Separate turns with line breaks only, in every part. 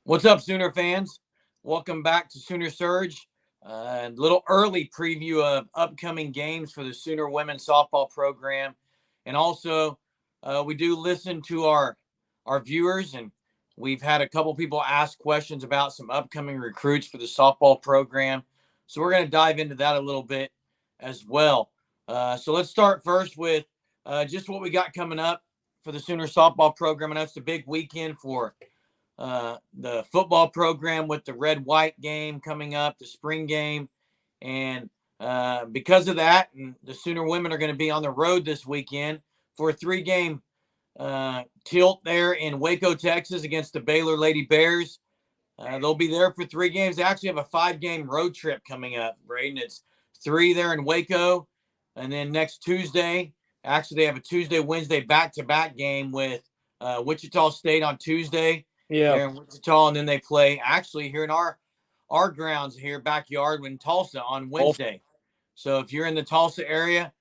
What's up, Sooner fans? Welcome back to Sooner Surge. A little early preview of upcoming games for the Sooner women's softball program, and also we do listen to our viewers, and we've had a couple people ask questions about some upcoming recruits for the softball program. So we're going to dive into that a little bit as well. So let's start first with just what we got coming up for the Sooner softball program, and that's a big weekend for the football program with the red-white game coming up, the spring game. And because of that, and the Sooner women are going to be on the road this weekend for a 3-game tilt there in Waco, Texas against the Baylor Lady Bears. They'll be there for 3 games. They actually have a 5-game road trip coming up, Braden. It's 3 there in Waco. And then next Tuesday, actually they have a Tuesday, Wednesday back-to-back game with Wichita State on Tuesday.
Yeah.
There in Wichita, and then they play actually here in our grounds here, backyard in Tulsa on Wednesday. So if you're in the Tulsa area,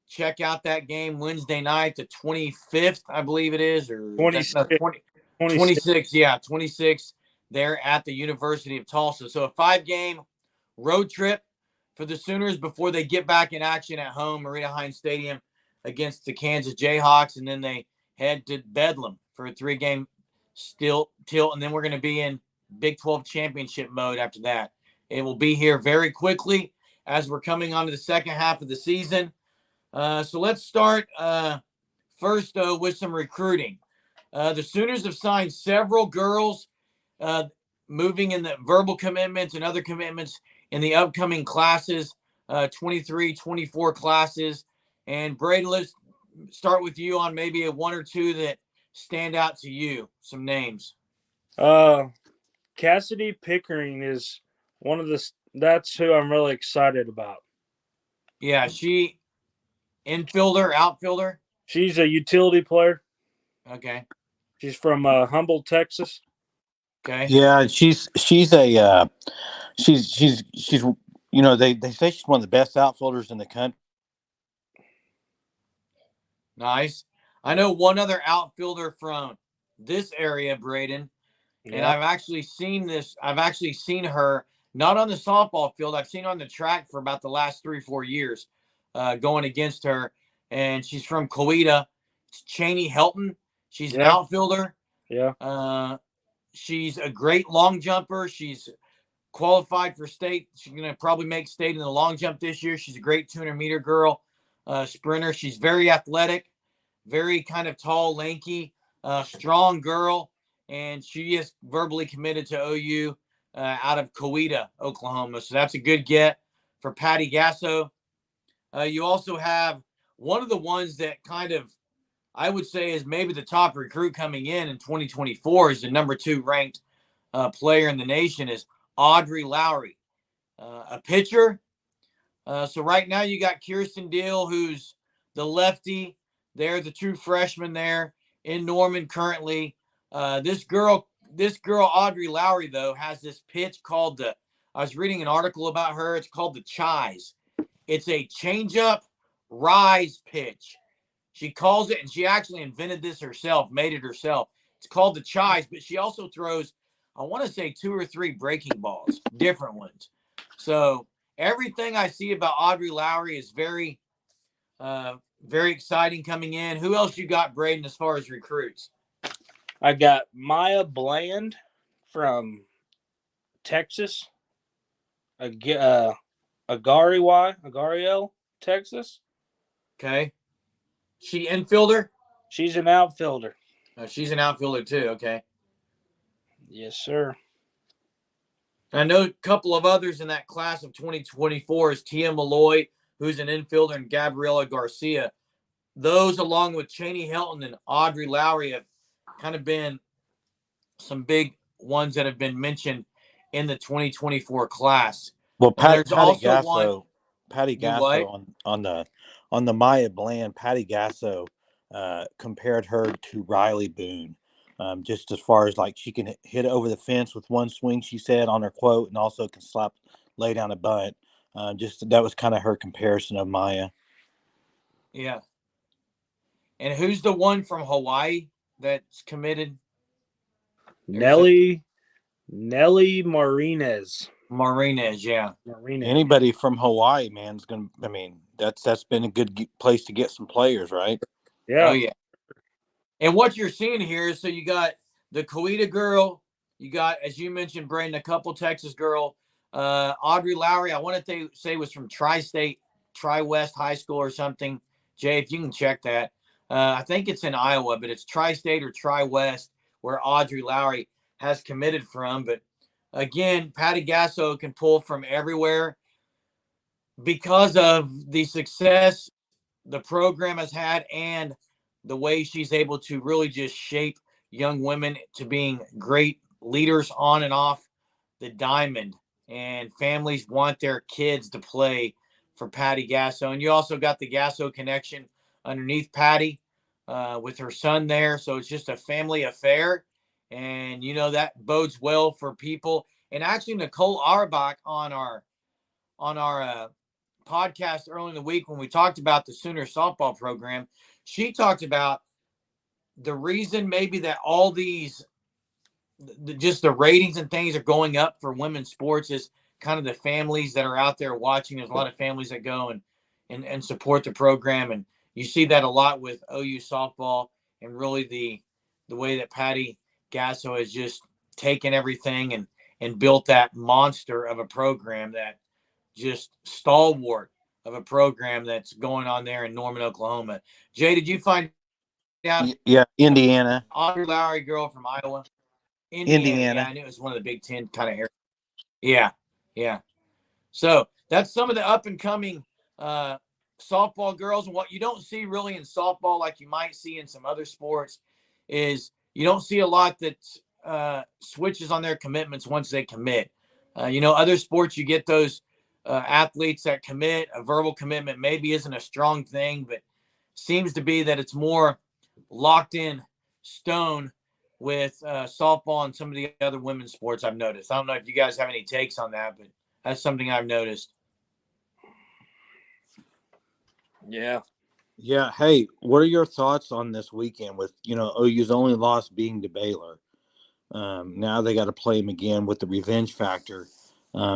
check out that game Wednesday night, the 25th, I believe it is, or 26, yeah, 26 there at the University of Tulsa. So a 5-game road trip for the Sooners before they get back in action at home, Marita Hines Stadium against the Kansas Jayhawks, and then they head to Bedlam for a 3-game tilt, and then we're going to be in Big 12 championship mode after that. It will be here very quickly as we're coming on to the second half of the season. So let's start first with some recruiting. The Sooners have signed several girls moving in the verbal commitments and other commitments in the upcoming classes, 23, 24 classes. And Braden, let's start with you on maybe a 1 or 2 that stand out to you, some names.
Cassidy Pickering is one of that's who I'm really excited about.
Yeah, she infielder, outfielder?
She's a utility player.
Okay.
She's from Humboldt, Texas.
Okay.
Yeah, she's a she's they say she's one of the best outfielders in the country.
Nice. I know one other outfielder from this area, Braden, and I've actually seen this. I've actually seen her not on the softball field. I've seen her on the track for about the last 3-4 years, going against her, and she's from Coweta. It's Cheney Helton. She's an outfielder.
Yeah.
She's a great long jumper. She's qualified for state. She's going to probably make state in the long jump this year. She's a great 200-meter girl, sprinter. She's very athletic, very kind of tall, lanky, strong girl. And she is verbally committed to OU out of Coweta, Oklahoma. So that's a good get for Patty Gasso. You also have one of the ones that kind of, I would say, is maybe the top recruit coming in 2024 is the number 2 ranked player in the nation is Audrey Lowry, a pitcher. So right now you got Kirsten Deal, who's the lefty. They're the 2 freshmen there in Norman currently. This girl, Audrey Lowry, though, has this pitch called I was reading an article about her. It's called the Chize. It's a changeup rise pitch. She calls it, and she actually invented this herself, made it herself. It's called the Chize, but she also throws, I want to say 2 or 3 breaking balls, different ones. So everything I see about Audrey Lowry is very, very exciting coming in. Who else you got, Braden, as far as recruits?
I got Maya Bland from Texas. Agario, Texas.
Okay. She infielder?
She's an outfielder.
She's an outfielder too. Okay.
Yes, sir.
I know a couple of others in that class of 2024 is Tia Malloy, who's an infielder, and Gabriela Garcia. Those, along with Cheney Helton and Audrey Lowry, have kind of been some big ones that have been mentioned in the 2024 class.
Well,
Patty
Gasso on the Maya Bland, Patty Gasso compared her to Riley Boone. Just as far as like she can hit over the fence with one swing, she said on her quote, and also can lay down a bunt. Just that was kind of her comparison of Maya.
Yeah. And who's the one from Hawaii that's committed?
Nelly Nelly Marinez.
Marinez, yeah.
Marinez.
Anybody from Hawaii, man, is gonna. I mean, that's been a good place to get some players, right?
Yeah.
Oh, yeah. And what you're seeing here is so you got the Coeta girl, you got, as you mentioned, Brandon, a couple Texas girl, Audrey Lowry. I want to say was from Tri-State, Tri-West High School or something. Jay, if you can check that. I think it's in Iowa, but it's Tri-State or Tri-West where Audrey Lowry has committed from. But again, Patty Gasso can pull from everywhere because of the success the program has had and the way she's able to really just shape young women to being great leaders on and off the diamond. And families want their kids to play for Patty Gasso. And you also got the Gasso connection underneath Patty with her son there. So it's just a family affair. And, you know, that bodes well for people. And actually, Nicole Auerbach on our podcast early in the week when we talked about the Sooner softball program, she talked about the reason maybe that all these just the ratings and things are going up for women's sports is kind of the families that are out there watching. There's a lot of families that go and support the program, and you see that a lot with OU softball and really the way that Patty Gasso has just taken everything and built that monster of a program, that just stalwart of a program that's going on there in Norman, Oklahoma. Jay, did you find out
Yeah, Indiana.
Audrey Lowry girl from Iowa? Indiana. Yeah, I knew it was one of the Big Ten kind of areas. Yeah, yeah. So that's some of the up and coming softball girls. And what you don't see really in softball, like you might see in some other sports, is you don't see a lot that switches on their commitments once they commit. You know, other sports, you get those athletes that commit. A verbal commitment maybe isn't a strong thing, but seems to be that it's more locked in stone with softball and some of the other women's sports I've noticed. I don't know if you guys have any takes on that, but that's something I've noticed.
Yeah.
Yeah. Hey, what are your thoughts on this weekend with, you know, OU's only loss being to Baylor? Now they got to play them again with the revenge factor.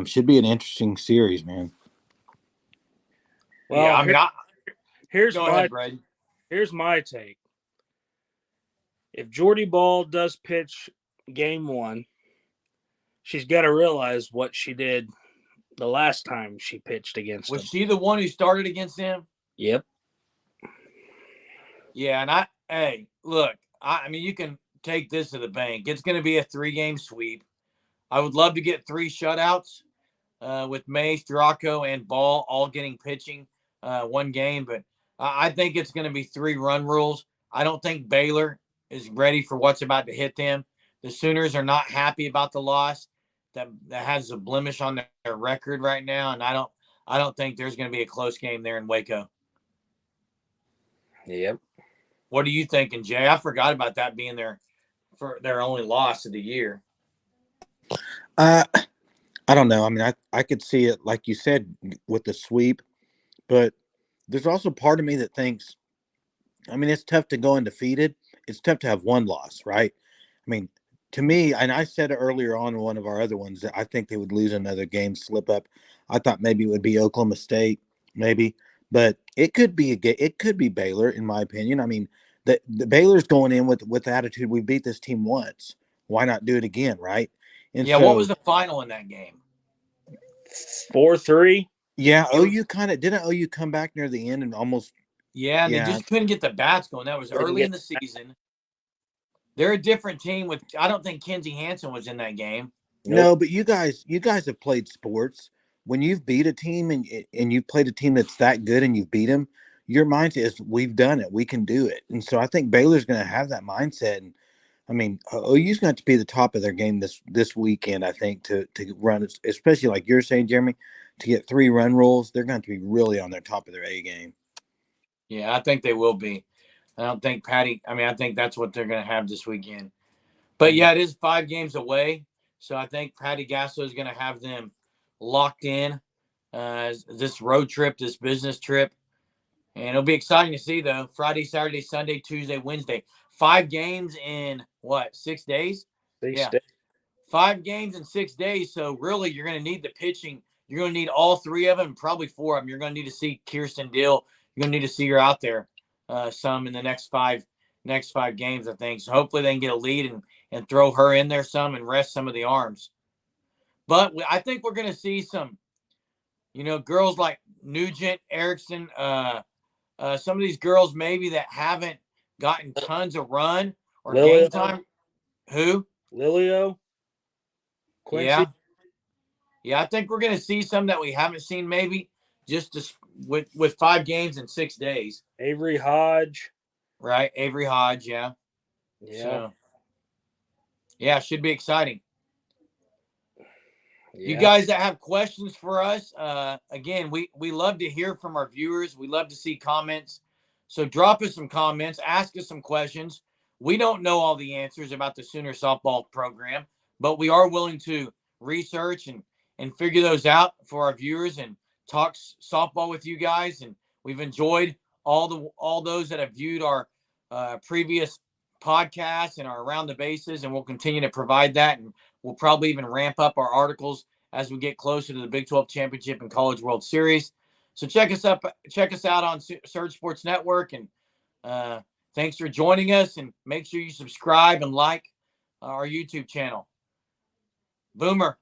Should be an interesting series, man.
Well,
yeah, I mean,
here's
go
my
ahead, Brad.
here's my take. If Jordy Ball does pitch game 1, she's got to realize what she did the last time she pitched against
Was
him.
she the one who started against him?
Yep.
Yeah, and hey, look, I mean, you can take this to the bank. It's going to be a 3-game sweep. I would love to get 3 shutouts with Mace, Draco, and Ball all getting pitching one game, but I think it's going to be 3 run rules. I don't think Baylor is ready for what's about to hit them. The Sooners are not happy about the loss that has a blemish on their record right now, and I don't think there's going to be a close game there in Waco.
Yep.
What are you thinking, Jay? I forgot about that being their only loss of the year.
I don't know. I mean, I could see it, like you said, with the sweep, but there's also part of me that thinks, I mean, it's tough to go undefeated. It's tough to have one loss, right? I mean, to me, and I said earlier on in one of our other ones that I think they would lose another game, slip up. I thought maybe it would be Oklahoma State, maybe, but it could be it could be Baylor, in my opinion. I mean, the Baylor's going in with the attitude, we beat this team once, why not do it again, right? And
Yeah,
so,
what was the final in that game?
4-3.
yeah, OU kind of didn't OU come back near the end and almost.
Yeah, and they just couldn't get the bats going. That was early in the season. They're a different team with. I don't think Kenzie Hansen was in that game.
Nope. No, but you guys have played sports. When you've beat a team and you've played a team that's that good and you've beat them, your mindset is we've done it, we can do it. And so I think Baylor's going to have that mindset. And I mean, OU's going to be the top of their game this weekend. I think to run, especially like you're saying, Jeremy, to get 3 run rules, they're going to be really on their top of their A game.
Yeah, I think they will be. I don't think Patty. I mean, I think that's what they're going to have this weekend. But yeah, it is 5 games away, so I think Patty Gasso is going to have them locked in this road trip, this business trip, and it'll be exciting to see though. Friday, Saturday, Sunday, Tuesday, Wednesday, 5 games in what 6 days?
6
yeah,
days.
5 games in 6 days. So really, you're going to need the pitching. You're going to need all 3 of them, probably 4 of them. You're going to need to see Kirsten Dill. You're going to need to see her out there some in the next five games, I think. So hopefully they can get a lead and throw her in there some and rest some of the arms. But I think we're going to see some, girls like Nugent, Erickson, some of these girls maybe that haven't gotten tons of run or game time. Who?
Lilio? Quincy?
Yeah, I think we're going to see some that we haven't seen maybe just with 5 games in 6 days.
Avery Hodge.
Right, Avery Hodge, yeah. So, yeah, should be exciting. Yeah. You guys that have questions for us, again, we love to hear from our viewers. We love to see comments. So drop us some comments, ask us some questions. We don't know all the answers about the Sooner softball program, but we are willing to research and figure those out for our viewers and talk softball with you guys. And we've enjoyed all those that have viewed our previous podcasts and our Around the Bases, and we'll continue to provide that. And we'll probably even ramp up our articles as we get closer to the Big 12 Championship and College World Series. So check us out on Surge Sports Network, and thanks for joining us. And make sure you subscribe and like our YouTube channel. Boomer.